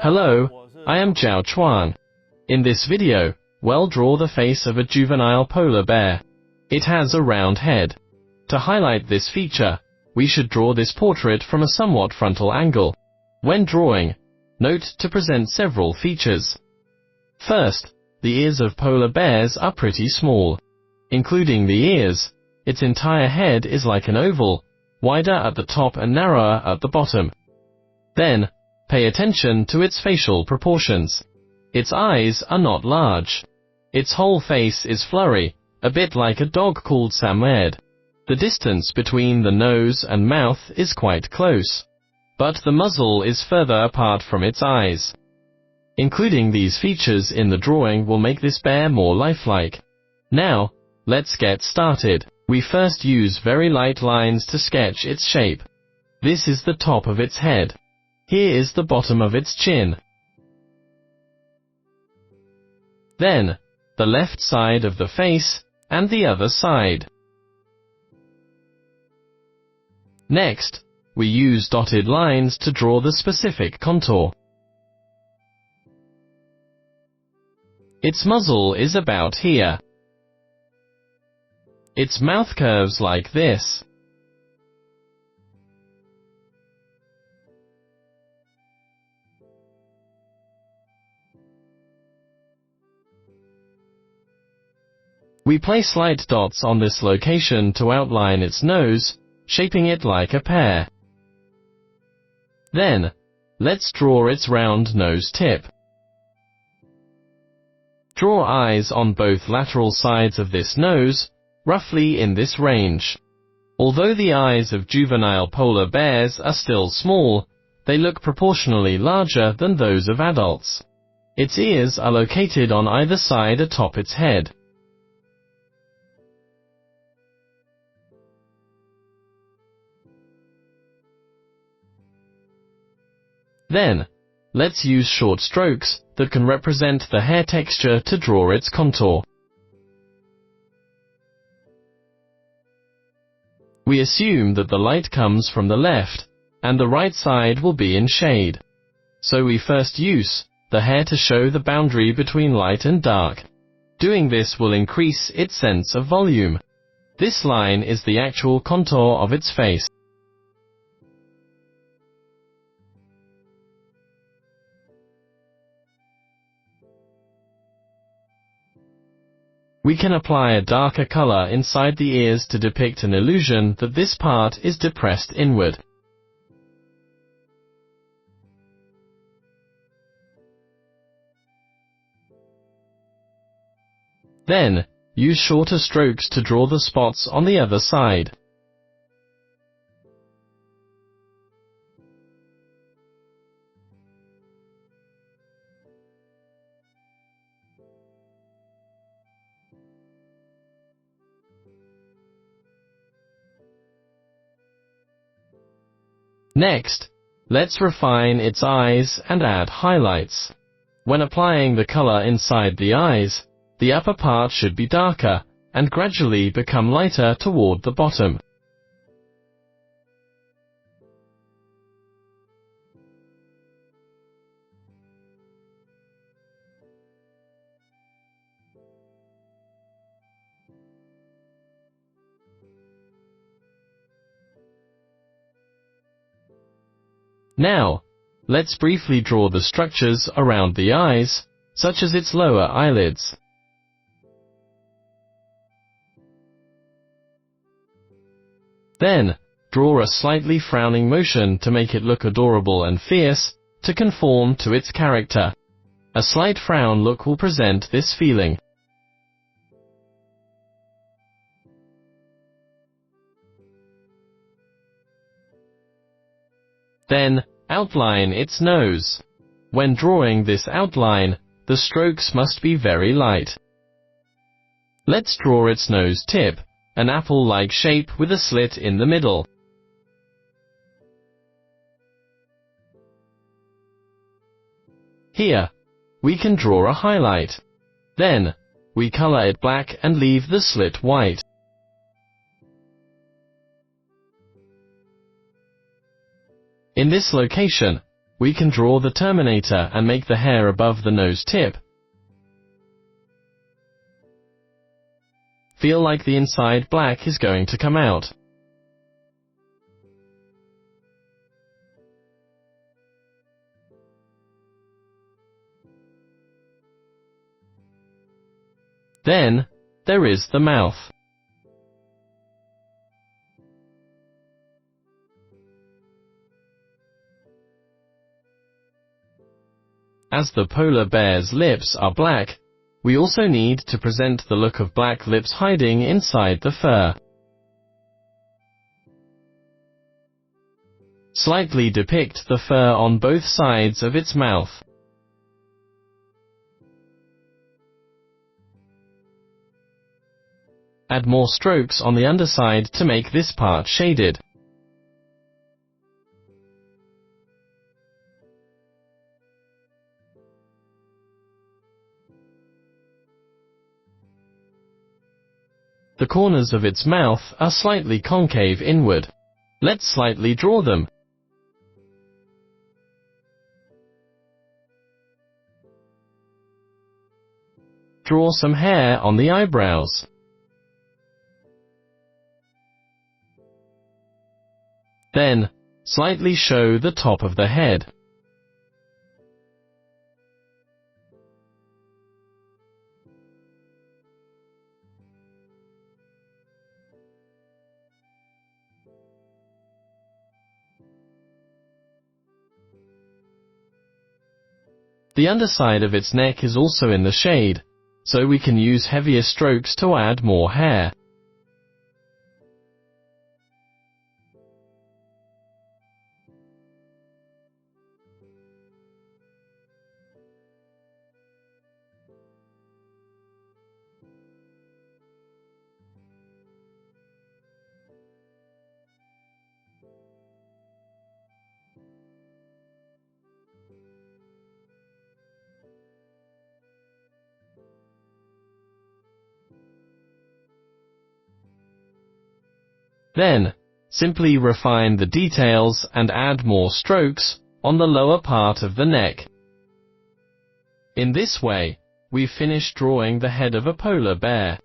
Hello, I am Chuang. In this video, we'll draw the face of a juvenile polar bear. It has a round head. To highlight this feature, we should draw this portrait from a somewhat frontal angle. When drawing, note to present several features. First, the ears of polar bears are pretty small. Including the ears, its entire head is like an oval, wider at the top and narrower at the bottom. Then, pay attention to its facial proportions. Its eyes are not large. Its whole face is flurry, a bit like a dog called Samed. The distance between the nose and mouth is quite close, but the muzzle is further apart from its eyes. Including these features in the drawing will make this bear more lifelike. Now, let's get started. We first use very light lines to sketch its shape. This is the top of its head. Here is the bottom of its chin. Then, the left side of the face, and the other side. Next, we use dotted lines to draw the specific contour. Its muzzle is about here. Its mouth curves like this. We place light dots on this location to outline its nose, shaping it like a pear. Then, let's draw its round nose tip. Draw eyes on both lateral sides of this nose, roughly in this range. Although the eyes of juvenile polar bears are still small, they look proportionally larger than those of adults. Its ears are located on either side atop its head. Then, let's use short strokes that can represent the hair texture to draw its contour. We assume that the light comes from the left, and the right side will be in shade. So we first use the hair to show the boundary between light and dark. Doing this will increase its sense of volume. This line is the actual contour of its face. We can apply a darker color inside the ears to depict an illusion that this part is depressed inward. Then, use shorter strokes to draw the spots on the other side. Next, let's refine its eyes and add highlights. When applying the color inside the eyes, the upper part should be darker, and gradually become lighter toward the bottom. Now, let's briefly draw the structures around the eyes, such as its lower eyelids. Then, draw a slightly frowning motion to make it look adorable and fierce, to conform to its character. A slight frown look will present this feeling. Then, outline its nose. When drawing this outline, the strokes must be very light. Let's draw its nose tip, an apple-like shape with a slit in the middle. Here, we can draw a highlight. Then, we color it black and leave the slit white. In this location, we can draw the terminator and make the hair above the nose tip feel like the inside black is going to come out. Then, there is the mouth. As the polar bear's lips are black, we also need to present the look of black lips hiding inside the fur. Slightly depict the fur on both sides of its mouth. Add more strokes on the underside to make this part shaded. The corners of its mouth are slightly concave inward. Let's slightly draw them. Draw some hair on the eyebrows. Then, slightly show the top of the head. The underside of its neck is also in the shade, so we can use heavier strokes to add more hair. Then, simply refine the details and add more strokes on the lower part of the neck. In this way, we've finished drawing the head of a polar bear.